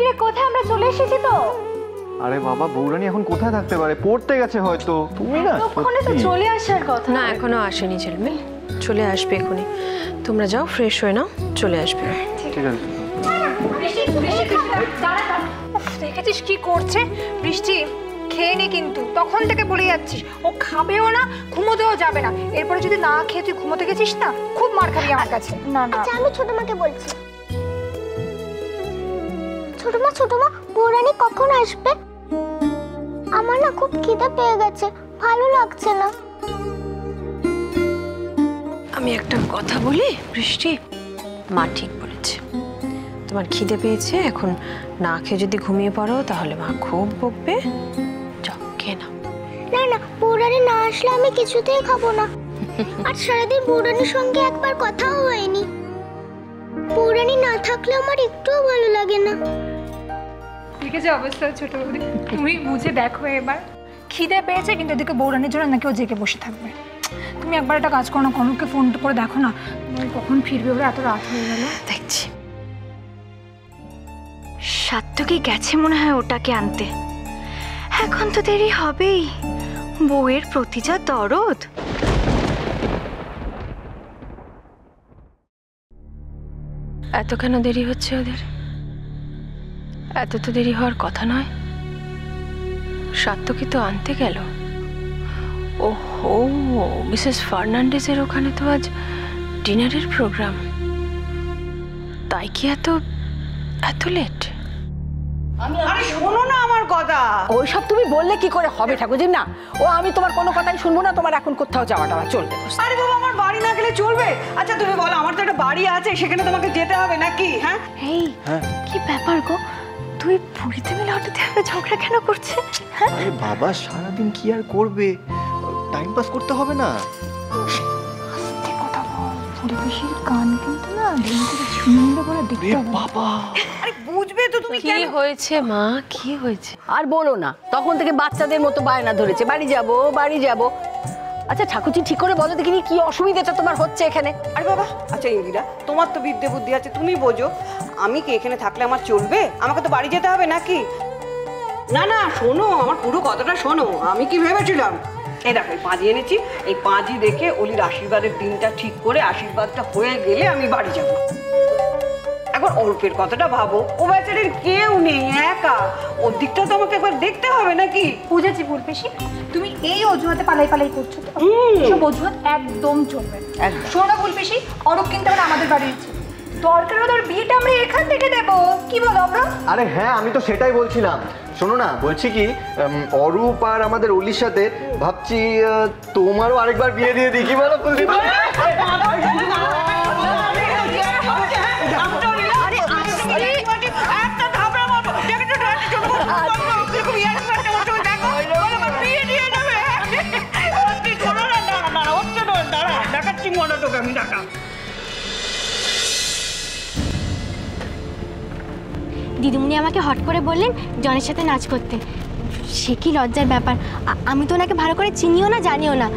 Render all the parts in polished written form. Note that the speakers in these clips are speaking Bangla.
কিরে কোথায় আমরা চলে এসেছি তো? আরে বাবা বৌরানী এখন কোথায় থাকতে পারে? পড়তে গেছে হয়তো। তুমি না ওখানে তো চলে আসার কথা। না এখনো আসেনি ঝিলমিল, চলে আসবে এখনই। তোমরা যাও ফ্রেশ হয়ে নাও, চলে আসবে। ঠিক আছে। দেখেছিস কি করছে বৃষ্টি? খেয়ে নে কিন্তু, তখন থেকে বলে যাচ্ছিস ও খাবেও না, ঘুমোতেও যাবে না। এরপরে যদি না খেয়ে তুই ঘুমোতে গেছিস না, খুব মার খাবি আমার কাছে। না না আচ্ছা আমি ছোট মাকে বলছি। ছোট মা বৌরানী কখন আসবে? আমার না খুব খিদে পেয়ে গেছে, ভালো লাগছে না। আমি একটা কথা বলি বৃষ্টি, মা ঠিক বলেছে। তোমার খিদে পেয়েছে, এখন না খেয়ে যদি ঘুমিয়ে পড়ো তাহলে মা খুব বকবে। যাও খেয়ে নাও। না বৌরানী না আসলে আমি কিছুতেই খাবো না। আর সারাদিন বৌরানীর সঙ্গে একবার কথাও হয়নি। বৌরানী না থাকলে আমার একটুও ভালো লাগে না। দেখেছে অবস্থা ছোট বৌদি, তুমি বুঝে দেখো এবার। খিদে পেয়েছে কিন্তু এদিকে বৌরানির জন্য নাকি ও জেগে বসে থাকবে। তুমি একবার একটা কাজ করো না, কনককে ফোন করে দেখো না কখন ফিরবে, ওরা এত রাত হয়ে গেল। দেখছি। সাত্তকি গেছে মনে হয় ওটাকে আনতে। এখন তো দেরি হবেই, বউয়ের প্রতি যা দরদ। এত কেন দেরি হচ্ছে ওদের? এত তো দেরি হওয়ার কথা নয়। সাত্তকি তো আনতে গেল। ওহো, মিসেস ফার্নান্ডেজের ওখানে তো আজ ডিনারের প্রোগ্রাম, তাই কি এত লেট? আরে শোনো না আমার কথা। ওইসব তুমি বললে কি করে হবে ঠাকুরজি? না ও আমি তোমার কোনো কথাই শুনবো না। তোমার এখন কোথাও যাওয়াটা চলবে। আরে বাবা আমার বাড়ি না গেলে চলবে? আচ্ছা তুমি বলো, আমার তো একটা বাড়ি আছে, সেখানে তোমাকে যেতে হবে নাকি? হ্যাঁ এই কি ব্যাপার গো, তুই পুরীতে মিলে হঠাৎ এভাবে ঝগড়া কেন করছে? আরে বাবা সারাদিন কি আর করবে, টাইম পাস করতে হবে না? আস্তে কথা বল, পরিবেশের গান কিন্তু না দিন থেকে শুনলে পরে দেখতে হবে। বাবা আরে বুঝবে তো তুমি। কি হয়েছে মা, কি হয়েছে? আর বলো না, তখন থেকে বাচ্চাদের মতো বায়না ধরেছে বাড়ি যাব। আচ্ছা ঠাকুরজি ঠিক করে বলো দেখিনি কি অসুবিধাটা তোমার হচ্ছে এখানে? আরে বাবা আচ্ছা ইন্দিরা, তোমার তো বিদ্যে বুদ্ধি আছে, তুমি বোঝো। আমি কি এখানে থাকলে আমার চলবে? আমাকে তো বাড়ি যেতে হবে নাকি? না শোনো, আমার পুরো কথাটা শোনো। আমি কি ভেবেছিলাম, এই দেখো এই পাঁজি এনেছি, এই পাঁজি দেখে অলির আশীর্বাদের দিনটা ঠিক করে আশীর্বাদটা হয়ে গেলে আমি বাড়ি যাব। একবার অল্পের কথাটা ভাবো, ও বেচারির কেউ নেই, একা। ওর দিকটা তো আমাকে একবার দেখতে হবে নাকি? বুঝেছি ফুলপেশি, তুমি এই অজুহাতে পালাই করছো তো। সব অজুহাত একদম চলবে না। শোনো ফুলপেশি, অরূপ কিন্তু আমরা আমাদের বাড়ির ছিল, দরকার হলে ওর বিয়েটা আমরা এখান থেকে দেবো, কি বলো আমরা? আরে হ্যাঁ আমি তো সেটাই বলছিলাম। শোনো না, বলছি কি অরূপ আর আমাদের অলির সাথে ভাবছি তোমারও আরেকবার বিয়ে দিয়ে দিই, কি বলো কুলদীপ? দিদিমণি আমাকে হট করে বললেন জনের সাথে নাচ করতে। সে কি লজ্জার ব্যাপার। আমি তো ওনাকে ভালো করে চিনিও না জানিও না।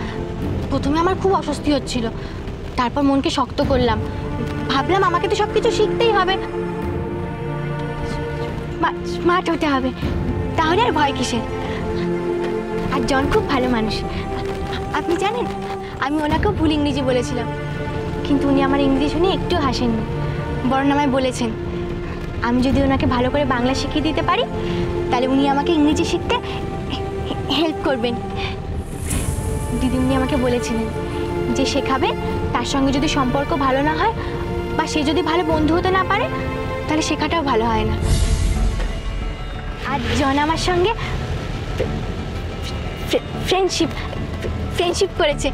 প্রথমে আমার খুব অস্বস্তি হচ্ছিল, তারপর মনকে শক্ত করলাম, ভাবলাম আমাকে তো সব কিছু শিখতেই হবে, স্মার্ট হতে হবে, তাহলে আর ভয় কিসের। আর জন খুব ভালো মানুষ। আপনি জানেন আমি ওনাকেও ভুল ইংরেজি বলেছিলাম, কিন্তু উনি আমার ইংরেজি শুনে একটু হাসেননি, বরং আমায় বলেছেন আমি যদি ওনাকে ভালো করে বাংলা শিখিয়ে দিতে পারি তাহলে উনি আমাকে ইংরেজি শিখতে হেল্প করবেন। দিদিমণি আমাকে বলেছিলেন যে শেখাবে, তার সঙ্গে যদি সম্পর্ক ভালো না হয় বা সে যদি ভালো বন্ধু হতে না পারে তাহলে শেখাটাও ভালো হয় না। আর জন আমার সঙ্গে ফ্রেন্ডশিপ করেছে।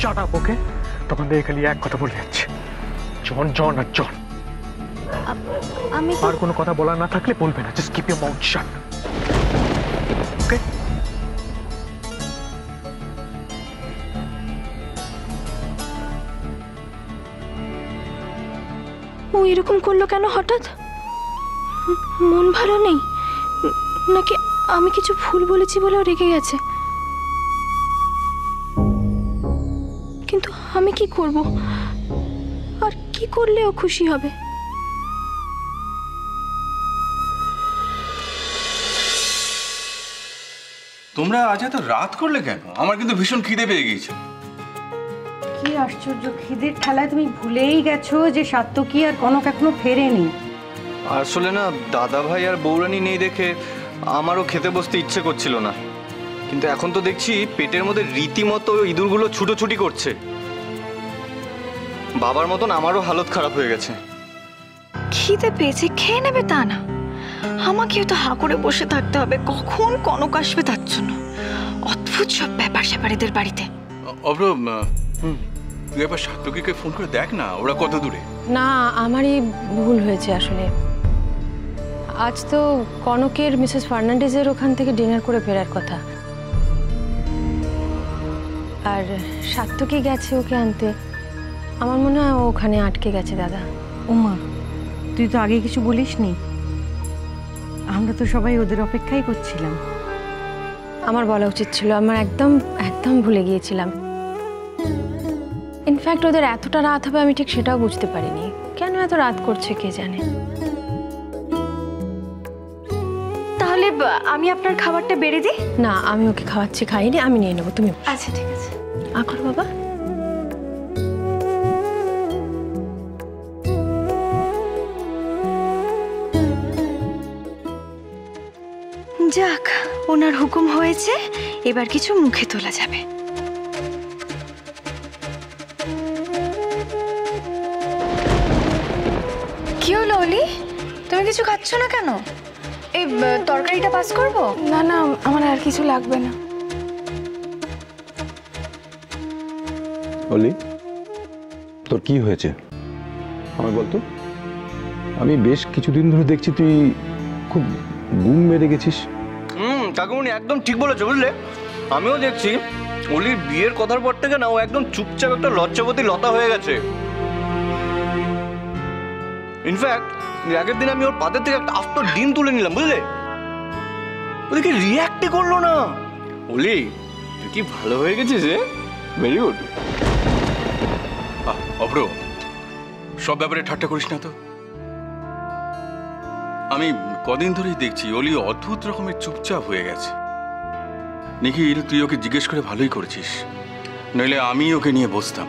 Shut up okay? তখন দেখে খালি এক কথা বলে যাচ্ছে, জন আর জন। আমি আর কোনো কথা বলার না থাকলে বলবে না, just keep your mouth shut. Okay? ও এরকম করলো কেন হঠাৎ? মন ভালো নেই নাকি আমি কিছু ভুল বলেছি বলেও রেগে গেছে? কিন্তু আমি কি করব? আর কি করলে ও খুশি হবে? তোমরা আজ এত রাত করলে কেন? আমার কিন্তু ভীষণ খিদে পেয়ে গিয়েছে। কি আশ্চর্য, খিদের ঠেলায় তুমি ভুলেই গেছো যে সাত্তকী আর কনক এখনো ফেরেনি। আসলে না দাদা ভাই আর বৌরানী নেই দেখে আমারও খেতে বসতে ইচ্ছে করছিল না, কিন্তু এখন তো দেখছি পেটের মধ্যে রীতিমতো ইঁদুরগুলো ছুটোছুটি করছে। বাবার মতন আমারও হালত খারাপ হয়ে গেছে। খিদে পেয়েছে খেয়ে নেবে তা না, আমাকেও তো হা করে বসে থাকতে হবে কখন কনক আসবে তার জন্য। অদ্ভুত সব ব্যাপার স্যাপার এদের বাড়িতে। অব্র, তুই একবার সাত্তকীকে ফোন করে দেখ না, ওরা কত দূরে। না, আমারই ভুল হয়েছে আসলে। আজ তো কনকের মিসেস ফার্নান্ডেজের ওখান থেকে ডিনার করে ফেরার কথা, আর সাত্তকী গেছে ওকে আনতে। আমার মনে হয় ও ওখানে আটকে গেছে দাদা। ওমা, তুই তো আগে কিছু বলিসনি। আমরা তো সবাই ওদের অপেক্ষাই করছিলাম। আমার বলা উচিত ছিল, আমার একদম একদম ভুলে গিয়েছিলাম। ইনফ্যাক্ট ওদের এতটা রাত হবে আমি ঠিক সেটাও বুঝতে পারিনি। কেন এত রাত করছে কে জানে। তাহলে আমি আপনার খাবারটা বেড়ে দিই? না, আমি ওকে খাওয়াচ্ছি, খাইনি, আমি নিয়ে নেবো। তুমি আচ্ছা ঠিক আছে। আকর বাবা। যাক, ওনার হুকুম হয়েছে, এবার কিছু মুখে তোলা যাবে। কি হলো অলি, তুমি কিছু খাচ্ছ না কেন? এই তরকারিটা পাস করবো? না না, আমার আর কিছু লাগবে না। অলি, তোর কি হয়েছে আমায় বলতো? আমি বেশ কিছুদিন ধরে দেখছি তুই খুব গুম মেরে গেছিস। কাকুমনি একদম ঠিক বলেছো, বুঝলে? আমিও দেখছি অলির বিয়ের কথার পর থেকে না ও একদম চুপচাপ একটা লজ্জাবতী লতা হয়ে গেছে। ইনফ্যাক্ট আগের দিন আমি ওর পাতের থেকে একটা আস্ত ডিম তুলে নিলাম, বুঝলে? ওদিকে রিয়াক্টই করলো না। অলি, তুই কি ভালো হয়ে গেছিস রে, ভেরি গুড। অব্র, সব ব্যাপারে ঠাট্টা করিস না তো। আমি কদিন ধরেই দেখছি অলি অদ্ভুত রকমের চুপচাপ হয়ে গেছে। নিখিল, তুই ওকে জিজ্ঞেস করে ভালোই করেছিস, নইলে আমি ওকে নিয়ে বসতাম।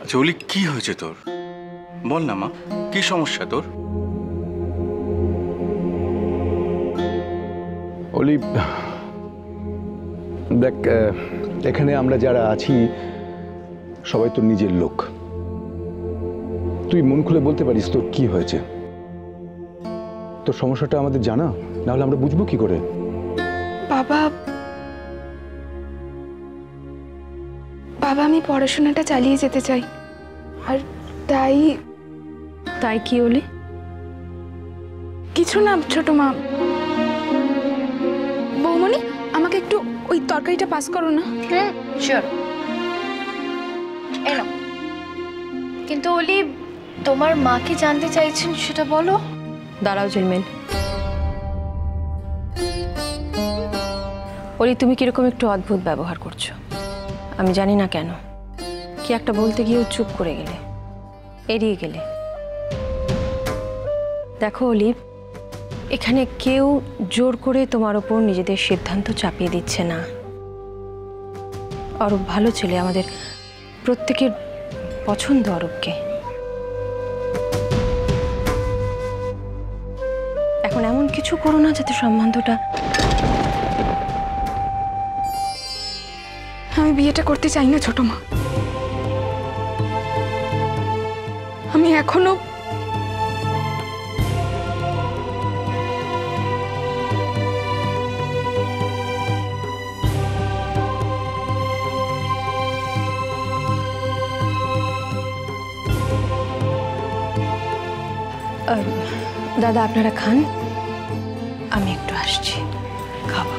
আচ্ছা অলি, কি হয়েছে তোর? বল না মা, কি সমস্যা তোর? অলি দেখ, এখানে আমরা যারা আছি সবাই তোর নিজের লোক। তুই মন খুলে বলতে পারিস তোর কি হয়েছে। তোর সমস্যাটা আমাদের জানা, না হলে আমরা বুঝবো কি করে? বাবা, আমি পড়াশোনাটা চালিয়ে যেতে চাই, আর তাই কি হলি? কিছু না ছোট মা। বৌমনি, আমাকে একটু ওই তরকারিটা পাস করো না। শিওর। এনো। কিন্তু অলি, তোমার মা কি জানতে চাইছেন সেটা বলো। দাঁড়াও জিলমিল। অলি, তুমি কিরকম একটু অদ্ভুত ব্যবহার করছো, আমি জানি না কেন। কি একটা বলতে গিয়েও চুপ করে গেলে, এড়িয়ে গেলে। দেখো অলি, এখানে কেউ জোর করে তোমার ওপর নিজেদের সিদ্ধান্ত চাপিয়ে দিচ্ছে না। অরূপ ভালো ছেলে, আমাদের প্রত্যেকের পছন্দ অরূপকে। এখন এমন কিছু করো না যাতে সম্বন্ধটা। আমি বিয়েটা করতে চাই না ছোট মা। আমি এখনো দাদা আপনারা খান, আমি একটু আসছি, খাওয়া।